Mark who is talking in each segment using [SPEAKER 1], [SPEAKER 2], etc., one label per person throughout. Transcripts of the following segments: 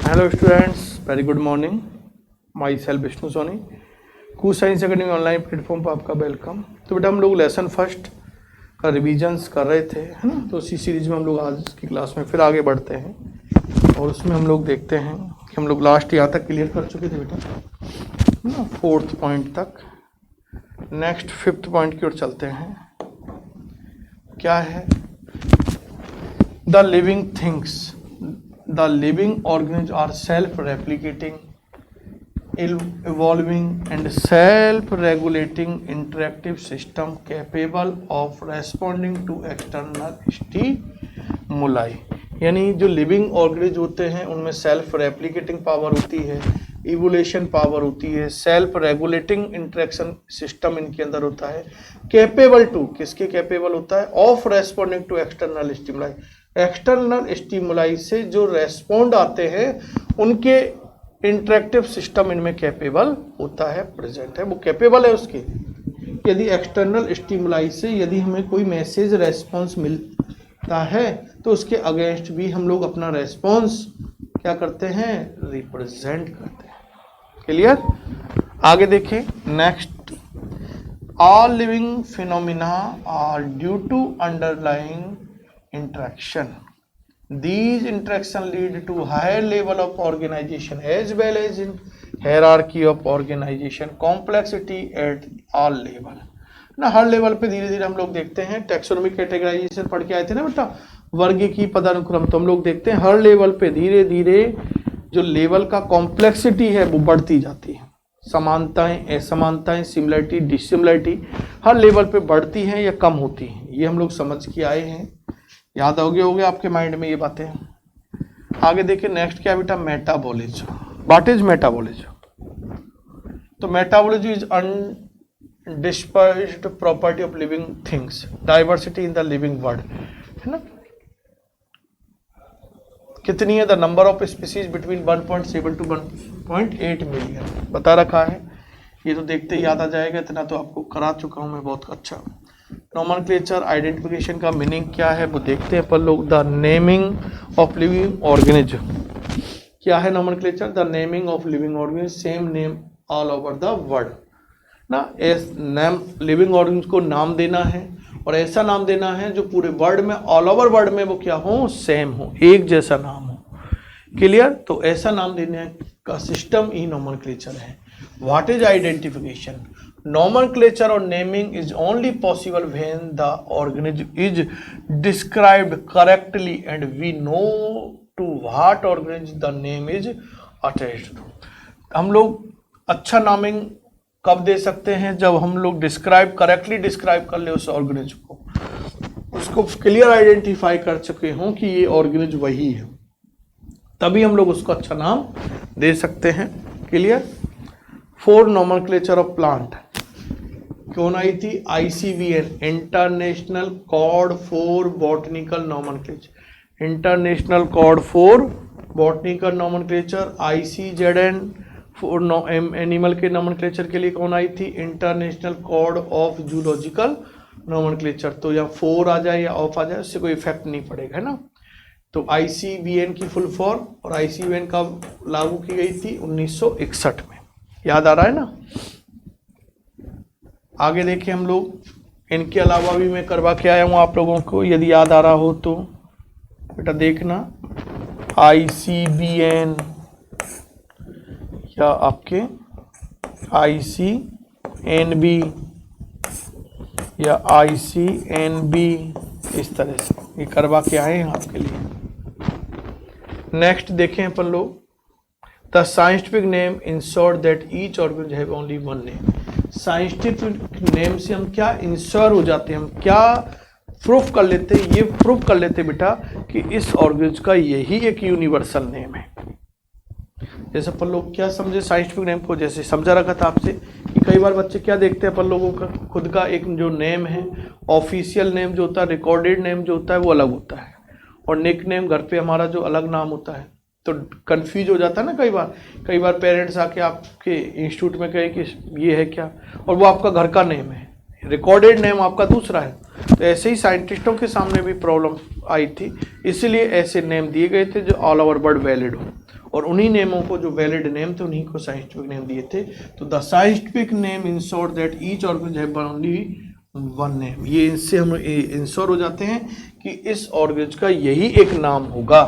[SPEAKER 1] Hello students, very good morning. Myself Vishnu Soni, Koo science academy online platform पर आपका welcome. तो बेटा हम लोग लेसन फर्स्ट का रिवीजन्स कर रहे थे, है ना। तो इसी सीरीज में हम लोग आज की क्लास में फिर आगे बढ़ते हैं और उसमें हम लोग देखते हैं कि हम लोग लास्ट यहाँ तक क्लियर कर चुके थे बेटा, है ना, 4th पॉइंट तक। नेक्स्ट 5th पॉइंट की ओर चलते हैं। क्या है? The living things, the living organisms are self-replicating, evolving and self-regulating interactive system capable of responding to external stimuli। यानी जो लिविंग ऑर्गेनिज्म होते हैं उनमें सेल्फ रेप्लिकेटिंग पावर होती है, इवोल्यूशन पावर होती है, सेल्फ रेगुलेटिंग इंटरेक्शन सिस्टम इनके अंदर होता है, कैपेबल टू, किसके कैपेबल होता है, of responding to external stimuli, external stimuli से जो रेस्पॉन्ड आते हैं उनके इंटरेक्टिव सिस्टम इनमें कैपेबल होता है, प्रेजेंट है, वो कैपेबल है उसके। यदि एक्सटर्नल स्टिमुलाई से यदि हमें कोई मैसेज रेस्पॉन्स मिलता है तो उसके अगेंस्ट भी हम लोग अपना रेस्पॉन्स क्या करते हैं, रिप्रेजेंट करते हैं। क्लियर? आगे देखें next. All living phenomena are due to underlying interaction. These interaction lead to higher level of organization as well as in hierarchy of organization complexity at all level। ना हर level पे धीरे धीरे हम लोग देखते हैं, टैक्सोनॉमिक कैटेगराइजेशन पढ़ के आए थे ना बेटा, वर्ग की पदानुक्रम। तो हम लोग देखते हैं हर लेवल पे धीरे धीरे जो लेवल का कॉम्प्लेक्सिटी है वो बढ़ती जाती है। समानताएं, असमानताएं, सिमिलरिटी, डिसिमिलरिटी हर लेवल पे बढ़ती हैं या कम होती हैं, ये हम लोग समझ के आए हैं। याद हो गया आपके माइंड में ये बातें। आगे देखिए नेक्स्ट क्या बेटा, मेटाबॉलिज्म। What is metabolism? तो metabolism is undispersed property of living things, diversity in the living world, है ना। कितनी है? The number of species between 1.7 to 1.8 million बता रखा है। ये तो देखते ही याद आ जाएगा, इतना तो आपको करा चुका हूं मैं बहुत अच्छा। नोमेनक्लेचर आइडेंटिफिकेशन का मीनिंग क्या है वो देखते हैं पर लोग। The naming of living organism, क्या है nomenclature? The naming of living organism, same name all over the world ना। एस नेम लिविंग ऑर्गेनिज्म को नाम देना है और ऐसा नाम देना है जो पूरे वर्ल्ड में, ऑल ओवर वर्ल्ड में वो क्या हो, सेम हो, एक जैसा नाम हो। क्लियर? तो ऐसा नाम देने का सिस्टम ही नोमेनक्लेचर है। What is identification? Nomenclature or naming is only possible when the organism is described correctly and we know to what organism the name is attached to। हम लोग अच्छा नामिंग कब दे सकते हैं? जब हम लोग डिस्क्राइब करेक्टली डिस्क्राइब कर ले उस ऑर्गेनिज्म को, उसको क्लियर आइडेंटिफाई कर चुके हों कि ये ऑर्गेनिज्म वही है, तभी हम लोग उसको अच्छा नाम दे सकते हैं। क्लियर? 4 नोमेनक्लेचर ऑफ प्लांट कौन आई थी? ICVN, international code for botanical nomenclature, international code for botanical nomenclature. ICZN for animal के नोमेनक्लेचर के लिए कौन आई थी? International code of zoological nomenclature. तो यहाँ 4 आ जाए या ऑफ आ जाए उससे कोई इफेक्ट नहीं पड़ेगा, है ना। तो ICVN की फुल फॉर्म और ICVN कब लागू की गई थी? 1961 में। याद आ रहा है ना। आगे देखिए हम लोग इनके अलावा भी मैं करवा के आया हूँ आप लोगों को, यदि याद आ रहा हो तो बेटा देखना। ICBN या आपके ICNB या ICNB, इस तरह से ये करवा के आए हैं आपके लिए। नेक्स्ट देखें अपन लोग, the scientific name ensure that each organism have only one name. Scientific name से हम क्या इंश्योर हो जाते हैं, हम क्या प्रूफ कर लेते हैं, ये प्रूफ कर लेते बेटा कि इस ऑर्गेनिज्म का यही एक यूनिवर्सल नेम है। जैसे अपन लोग क्या समझे साइंटिफिक नेम को, जैसे समझा रखा था आपसे कि कई बार बच्चे क्या देखते हैं, अपन लोगों का खुद का एक जो नेम है, ऑफिशियल नेम जो होता है, रिकॉर्डेड नेम जो होता है वो अलग होता है, और निक नेम घर पे हमारा जो अलग नाम होता है। तो कंफ्यूज हो जाता है ना कई बार पेरेंट्स आके आपके इंस्टीट्यूट में कहे कि ये है क्या, और वो आपका घर का नेम है, रिकॉर्डेड नेम आपका दूसरा है। तो ऐसे ही साइंटिस्टों के सामने भी प्रॉब्लम आई थी, इसीलिए ऐसे नेम दिए गए थे जो ऑल ओवर वर्ल्ड वैलिड हो। और उन्हीं नेमों को जो वैलिड नेम थे उन्हीं को साइंटिफिक नेम दिए थे। तो the scientific name ensure that each organism have only one name. ये इनसे हम इंश्योर हो जाते हैं कि इस ऑर्गेनिज्म का यही एक नाम होगा।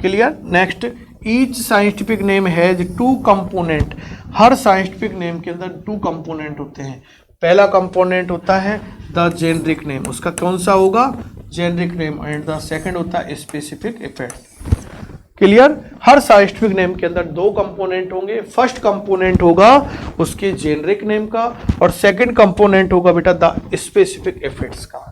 [SPEAKER 1] Clear. Next, each scientific name has two component. हर साइंटिफिक नेम के अंदर 2 कंपोनेंट होते हैं। पहला कंपोनेंट होता है द जेनरिक नेम, उसका कौन सा होगा, generic name, and the second होता है स्पेसिफिक इफेक्ट। क्लियर। हर साइंटिफिक नेम के अंदर 2 कंपोनेंट होंगे। फर्स्ट कंपोनेंट होगा उसके जेनरिक नेम का और सेकंड कंपोनेंट होगा बेटा द स्पेसिफिक इफेक्ट्स का।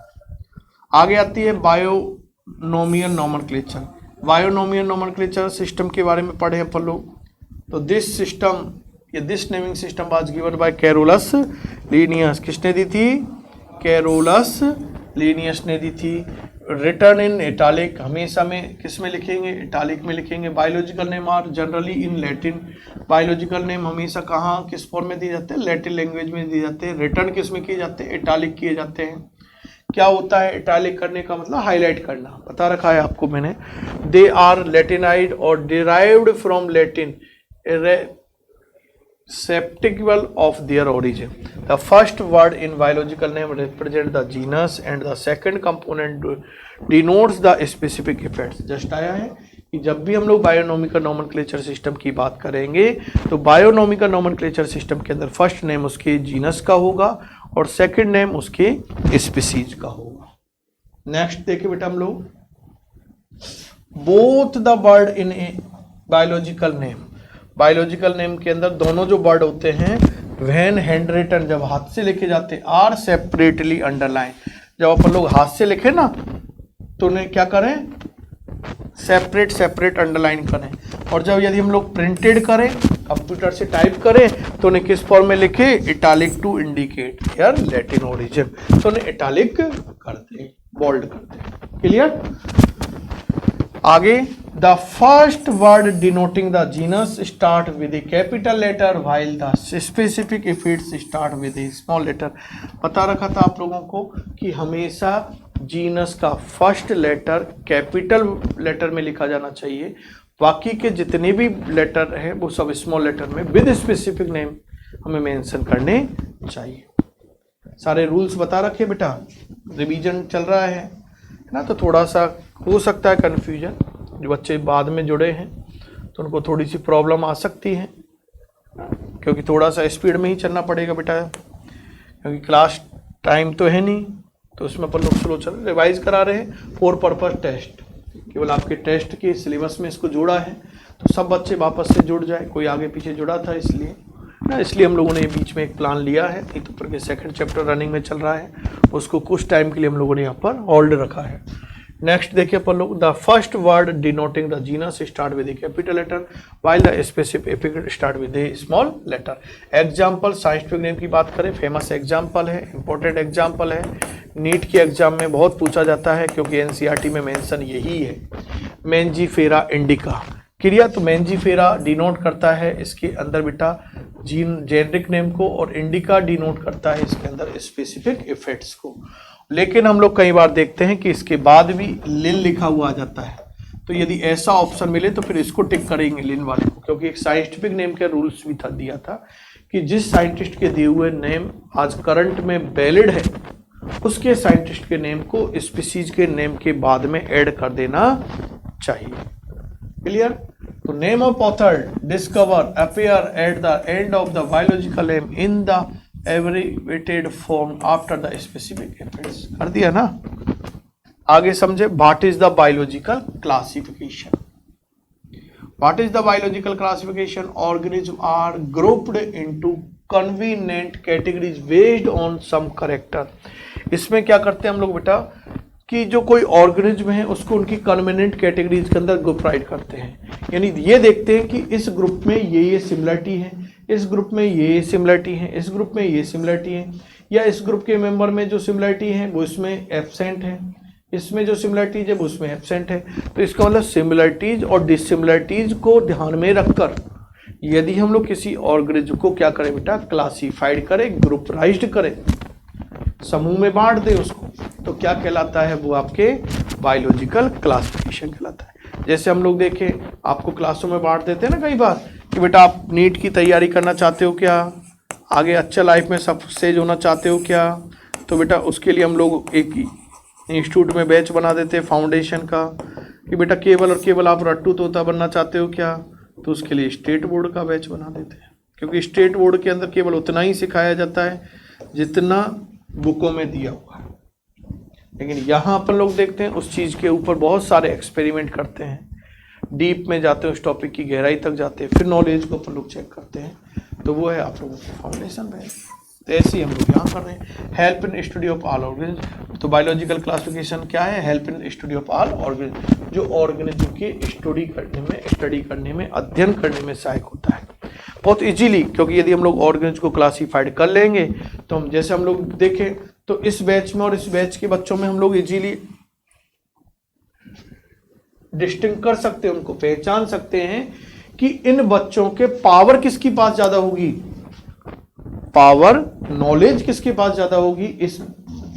[SPEAKER 1] आगे आती है binomial nomenclature. Binomial nomenclature system के बारे में पढ़े अपन लोग। तो दिस सिस्टम या this naming system was given by Carolus Linnaeus. किसने दी थी, कैरोलस लीनियस ने दी थी। रिटर्न इन इटालिक, हमेशा में किस में लिखेंगे, इटालिक में लिखेंगे। Biological name are generally in Latin. Biological name हमेशा कहाँ किस फॉर्म में दिए जाते हैं, लैटिन लैंग्वेज में दिए जाते हैं। रिटर्न किस में किए जाते हैं, इटालिक किए जाते हैं। क्या होता है इटालिक करने का मतलब, हाईलाइट करना, बता रखा है आपको मैंने। दे आर लैटिनाइड और derived from Latin receptacle of their origin. The first word in biological name represents the genus and the second component denotes the specific effects. Just आया है कि जब भी हम लोग बायोनोमिकल नोमेनक्लेचर सिस्टम की बात करेंगे तो बायोनोमिकल नोमेनक्लेचर सिस्टम के अंदर फर्स्ट नेम उसके जीनस का होगा और सेकंड नेम उसके स्पीसीज का होगा। नेक्स्ट देखिए बेटा हम लोग, both the word in a biological name. Biological name के अंदर दोनों जो वर्ड होते हैं व्हेन हैंड रिटन, जब हाथ से लिखे जाते, आर सेपरेटली अंडरलाइन। जब अपन लोग हाथ से लिखे ना तो उन्हें क्या करें, सेपरेट सेपरेट अंडरलाइन करें। और जब यदि हम लोग प्रिंटेड करें, कंप्यूटर से टाइप करें तो उन्हें किस फॉर्म में लिखे, italic to indicate their Latin origin. तो उन्हें इटालिक करते हैं, बोल्ड करते हैं। क्लियर। आगे, the first word denoting the genus start with a capital letter while the specific effects start with a small letter. बता रखा था आप लोगों को कि हमेशा जीनस का फर्स्ट लेटर कैपिटल लेटर में लिखा जाना चाहिए, बाकी के जितने भी लेटर हैं वो सब स्मॉल लेटर में विद स्पेसिफिक नेम हमें मेंशन करने चाहिए। सारे रूल्स बता रखे बेटा, रिवीजन चल रहा है ना, तो थोड़ा सा हो सकता है कन्फ्यूजन। जो बच्चे बाद में जुड़े हैं तो उनको थोड़ी सी प्रॉब्लम आ सकती है, क्योंकि थोड़ा सा स्पीड में ही चलना पड़ेगा बेटा, क्योंकि क्लास टाइम तो है नहीं, तो उसमें अपन लोग स्लो चल रिवाइज करा रहे हैं फॉर पर्पस टेस्ट। केवल आपके टेस्ट के सिलेबस में इसको जोड़ा है तो सब बच्चे वापस से जुड़ जाए। कोई आगे पीछे जुड़ा था इसलिए ना, इसलिए हम लोगों ने बीच में एक प्लान लिया है। नहीं तो पर सेकंड चैप्टर रनिंग में चल रहा है, उसको कुछ टाइम के लिए हम लोगों ने यहाँ पर होल्ड रखा है। नेक्स्ट देखिए अपन लोग, the first word denoting the genus start with a capital letter while the specific effect start with a small letter. Example, scientific name की बात करें, फेमस एग्जाम्पल है, इंपॉर्टेंट एग्जाम्पल है, नीट के एग्जाम में बहुत पूछा जाता है क्योंकि एनसीईआरटी में मेंशन यही है, मैंजीफेरा इंडिका। क्लियर। तो मैंजीफेरा डिनोट करता है इसके अंदर बेटा जेनरिक नेम को, और इंडिका डिनोट करता है इसके अंदर स्पेसिफिक इफेक्ट्स को। लेकिन हम लोग कई बार देखते हैं कि इसके बाद भी लिन लिखा हुआ आ जाता है, तो यदि ऐसा ऑप्शन मिले तो फिर इसको टिक करेंगे लिन वाले को, क्योंकि एक साइंटिफिक नेम के रूल्स भी था, दिया था कि जिस साइंटिस्ट के दिए हुए नेम आज करंट में वैलिड है उसके साइंटिस्ट के नेम को स्पीसीज के नेम के बाद में ऐड कर देना चाहिए। क्लियर। तो name of author discover appear at the end of the biological name in the abbreviated form after the specific effects. कर दिया ना। आगे समझे, what is the biological classification. What is the biological classification, organism are grouped into convenient categories based on some character. इसमें क्या करते हैं हम लोग बेटा कि जो कोई ऑर्गेनिज्म है उसको उनकी कन्वीनिएंट कैटेगरीज के अंदर ग्रुप राइट करते हैं, यानी ये देखते हैं कि इस ग्रुप में ये सिमिलरिटी है, इस ग्रुप में ये सिमिलरिटी है, इस ग्रुप में ये सिमिलरिटी है, या इस ग्रुप के मेंबर में जो सिमिलरिटी है वो इसमें एब्सेंट है, इसमें जो सिमिलरिटीज है वो उसमें एब्सेंट है। तो इसका मतलब सिमिलरिटीज और डिससिमिलरिटीज को ध्यान में रखकर यदि हम लोग किसी ऑर्गेनिज्म को क्या करें बेटा, क्लासीफाइड करें, ग्रुपराइज्ड करें, समूह में बांट दे उसको, तो क्या कहलाता है वो आपके बायोलॉजिकल क्लासिफिकेशन कहलाता है। जैसे हम लोग देखें, आपको क्लासों में बांट देते हैं ना कई बार कि बेटा आप नीट की तैयारी करना चाहते हो क्या, आगे अच्छा लाइफ में सक्सेस होना चाहते हो क्या, तो बेटा उसके लिए हम लोग एक इंस्टीट्यूट में बैच बना देते हैं फाउंडेशन का, कि बेटा केवल और केवल आप रट्टू तोता बनना चाहते हो क्या, तो उसके लिए स्टेट बोर्ड का बैच बना देते हैं, क्योंकि स्टेट बोर्ड के अंदर केवल उतना ही सिखाया जाता है जितना बुकों में दिया हुआ है। लेकिन यहाँ अपन लोग देखते हैं उस चीज़ के ऊपर बहुत सारे एक्सपेरिमेंट करते हैं, डीप में जाते हैं, उस टॉपिक की गहराई तक जाते हैं, फिर नॉलेज को अपन लोग चेक करते हैं, तो वो है आप लोगों की फाउंडेशन बैच। तो ऐसे ही हम लोग यहाँ कर रहे हैं। Help in study of all organism, तो बायोलॉजिकल क्लासिफिकेशन क्या है, help in study of all organism, जो ऑर्गेनिज्म के स्टडी करने में अध्ययन करने में सहायक होता है बहुत इजीली, क्योंकि यदि हम लोग ऑर्गेनिज्म को क्लासीफाइड कर लेंगे तो हम जैसे हम लोग देखें तो इस बैच में और इस बैच के बच्चों में हम लोग इजीली डिस्टिंग कर सकते हैं, उनको पहचान सकते हैं कि इन बच्चों के पावर किसकी पास ज्यादा होगी, पावर नॉलेज किसके पास ज्यादा होगी, इस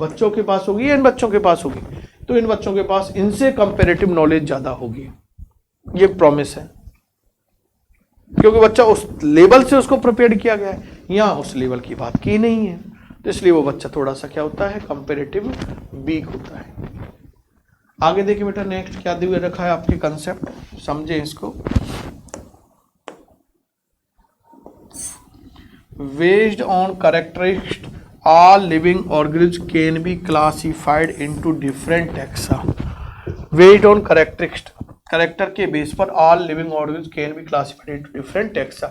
[SPEAKER 1] बच्चों के पास होगी या इन बच्चों के पास होगी, तो इन बच्चों के पास इनसे कंपैरेटिव नॉलेज ज्यादा होगी। ये प्रॉमिस है, क्योंकि बच्चा उस लेवल से उसको प्रिपेयर किया गया है, यहां उस लेवल की बात की नहीं है, तो इसलिए वो बच्चा थोड़ा सा क्या होता है, कंपैरेटिव वीक होता है। आगे देखिए बेटा नेक्स्ट क्या दिए रखा है आपके कंसेप्ट, समझे इसको। Based on characteristics, all living organisms can be classified into different taxa. Based on characteristics, character के बेस पर all living organisms can be classified into different taxa.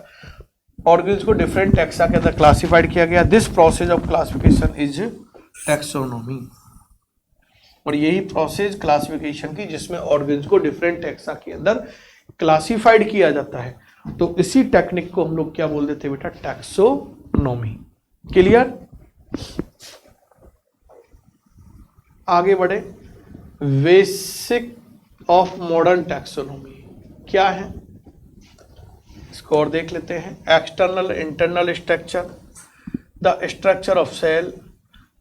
[SPEAKER 1] Organism को डिफरेंट टैक्सा के अंदर क्लासिफाइड किया गया। This process of classification is taxonomy, और यही process classification की जिसमें ऑर्गेनिज्म को डिफरेंट टैक्सा के अंदर क्लासिफाइड किया जाता है, तो इसी टेक्निक को हम लोग क्या बोल देते हैं बेटा, टैक्सोनॉमी। क्लियर। आगे बढ़े, बेसिक ऑफ मॉडर्न टैक्सोनॉमी क्या है इसको और देख लेते हैं। External internal structure, the structure of cell,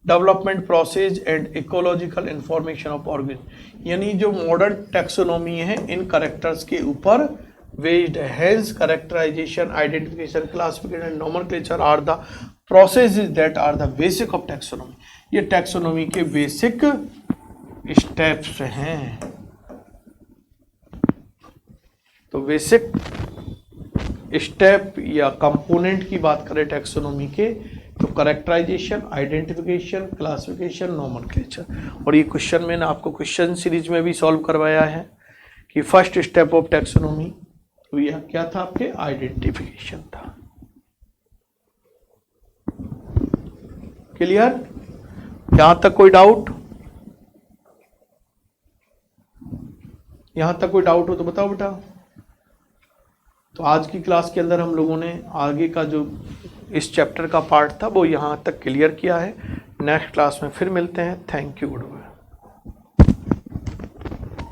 [SPEAKER 1] development process and ecological information of organism, यानी जो मॉडर्न टैक्सोनॉमी है इन करेक्टर्स के ऊपर बेस्ड है। Hence characterization, identification, classification and nomenclature are the processes that are the basic of taxonomy, ये taxonomy के basic steps हैं। तो बेसिक स्टेप या कंपोनेंट की बात करें टैक्सोनॉमी के, तो कैरेक्टराइजेशन, आइडेंटिफिकेशन, क्लासिफिकेशन, नोमेनक्लेचर, और ये क्वेश्चन मैंने आपको क्वेश्चन सीरीज में भी सॉल्व करवाया है कि फर्स्ट स्टेप ऑफ टैक्सोनॉमी तो यह क्या था आपके, आइडेंटिफिकेशन था। क्लियर। यहां तक कोई डाउट, यहां तक कोई डाउट हो तो बताओ बेटा। तो आज की क्लास के अंदर हम लोगों ने आगे का जो इस चैप्टर का पार्ट था वो यहाँ तक क्लियर किया है। नेक्स्ट क्लास में फिर मिलते हैं। Thank you, good bye.